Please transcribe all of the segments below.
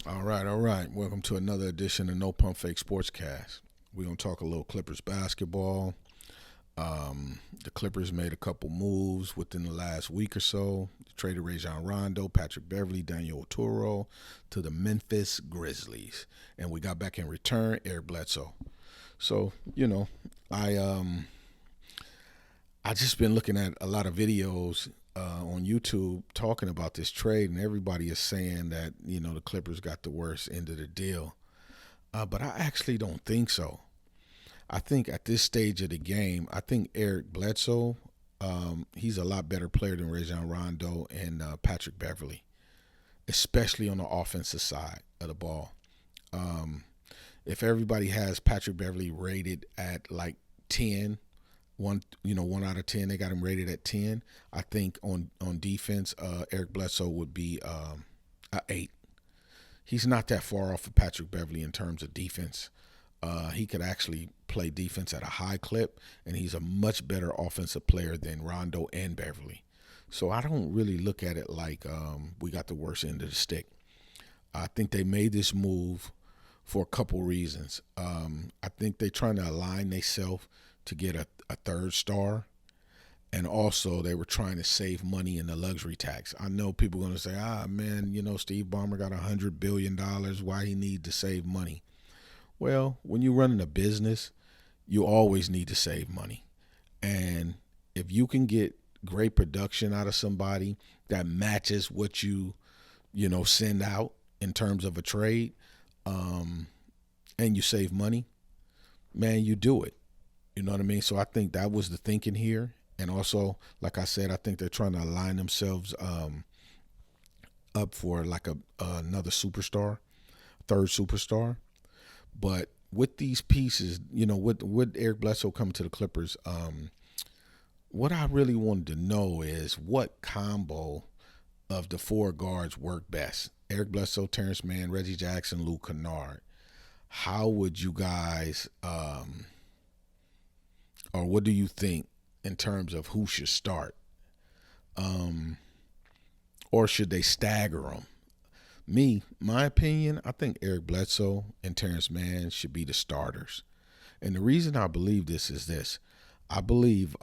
All right, all right. Welcome to another edition of No Pump Fake Sportscast. We're gonna talk a little Clippers basketball. The Clippers made a couple moves within the last week or so. They traded Rajon Rondo, Patrick Beverly, Daniel Oturo to the Memphis Grizzlies, and we got back in return Eric Bledsoe. So I just been looking at a lot of videos on YouTube talking about this trade, and everybody is saying that the Clippers got the worst end of the deal. But I actually don't think so. I think at this stage of the game, I think Eric Bledsoe, he's a lot better player than Rajon Rondo and Patrick Beverly, especially on the offensive side of the ball. Um, if everybody has Patrick Beverly rated at like 10, 1 out of 10, they got him rated at 10. I think on defense, Eric Bledsoe would be a 8. He's not that far off of Patrick Beverly in terms of defense. He could actually play defense at a high clip, and he's a much better offensive player than Rondo and Beverly. So I don't really look at it like we got the worst end of the stick. I think they made this move for a couple reasons. I think they're trying to align themselves to get a third star, and also they were trying to save money in the luxury tax. I know people are going to say, man, Steve Ballmer got $100 billion. Why he need to save money? Well, when you're running a business, you always need to save money. And if you can get great production out of somebody that matches what you send out in terms of a trade, um, and you save money, man, you do it. You know what I mean? So I think that was the thinking here. And also, like I said, I think they're trying to align themselves up for like another superstar, third superstar. But with these pieces, with Eric Bledsoe coming to the Clippers, what I really wanted to know is what combo of the four guards work best. Eric Bledsoe, Terrence Mann, Reggie Jackson, Luke Kennard. How would you guys, or what do you think in terms of who should start? Um, or should they stagger them? My opinion, I think Eric Bledsoe and Terrence Mann should be the starters. And the reason I believe this is this. I believe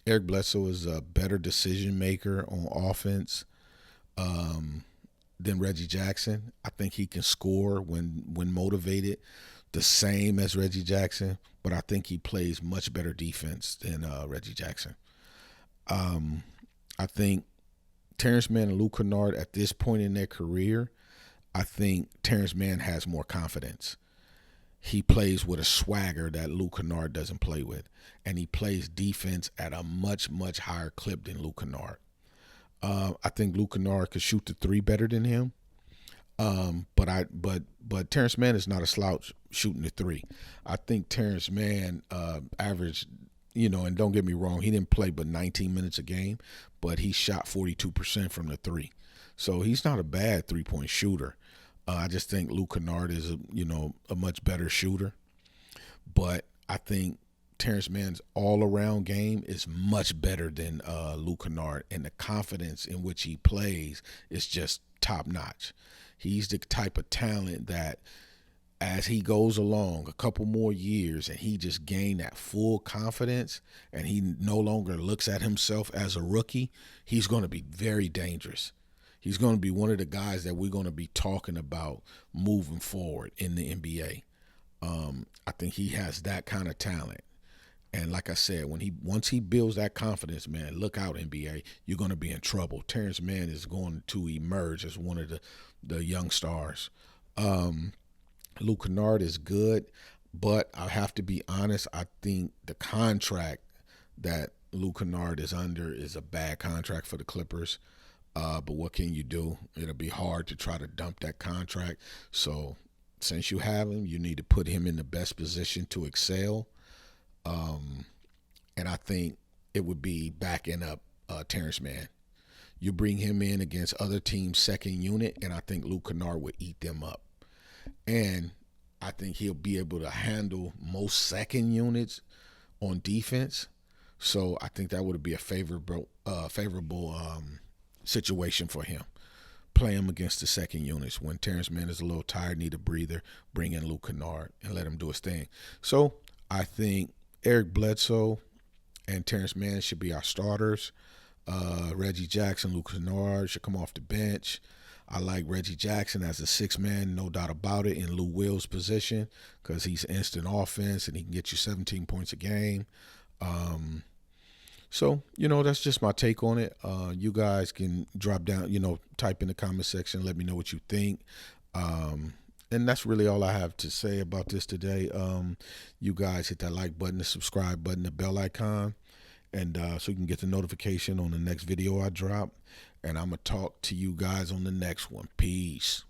Eric Bledsoe is a better decision maker on offense um, than Reggie Jackson. I think he can score when motivated, the same as Reggie Jackson, but I think he plays much better defense than Reggie Jackson. Um, I think Terrence Mann and Luke Kennard at this point in their career, I think Terrence Mann has more confidence. He plays with a swagger that Luke Kennard doesn't play with, and he plays defense at a much much higher clip than Luke Kennard. I think Luke Kennard could shoot the three better than him. But Terrence Mann is not a slouch shooting the three. I think Terrence Mann averaged, and don't get me wrong, he didn't play but 19 minutes a game, but he shot 42% from the three. So he's not a bad 3-point shooter. I just think Luke Kennard is a much better shooter. But I think Terrence Mann's all around game is much better than Luke Kennard, and the confidence in which he plays is just top notch. He's the type of talent that as he goes along a couple more years and he just gained that full confidence and he no longer looks at himself as a rookie, he's going to be very dangerous. He's going to be one of the guys that we're going to be talking about moving forward in the NBA. I think he has that kind of talent. And like I said, once he builds that confidence, man, look out NBA, you're going to be in trouble. Terrence Mann is going to emerge as one of the young stars. Um, Luke Kennard is good, but I have to be honest. I think the contract that Luke Kennard is under is a bad contract for the Clippers. But what can you do? It'll be hard to try to dump that contract. So since you have him, you need to put him in the best position to excel. Um, and I think it would be backing up Terrence Mann. You bring him in against other teams' second unit, and I think Luke Kennard would eat them up. And I think he'll be able to handle most second units on defense. So I think that would be a favorable situation for him. play him against the second units. When Terrence Mann is a little tired, need a breather, bring in Luke Kennard and let him do his thing. So I think Eric Bledsoe and Terrence Mann should be our starters. Reggie Jackson, Luke Kennard should come off the bench. I like Reggie Jackson as a six man, no doubt about it, in Lou Will's position, because he's instant offense and he can get you 17 points a game. So, that's just my take on it. You guys can drop down, type in the comment section, let me know what you think. And that's really all I have to say about this today. You guys hit that like button, the subscribe button, the bell icon, and so you can get the notification on the next video I drop. And I'm going to talk to you guys on the next one. Peace.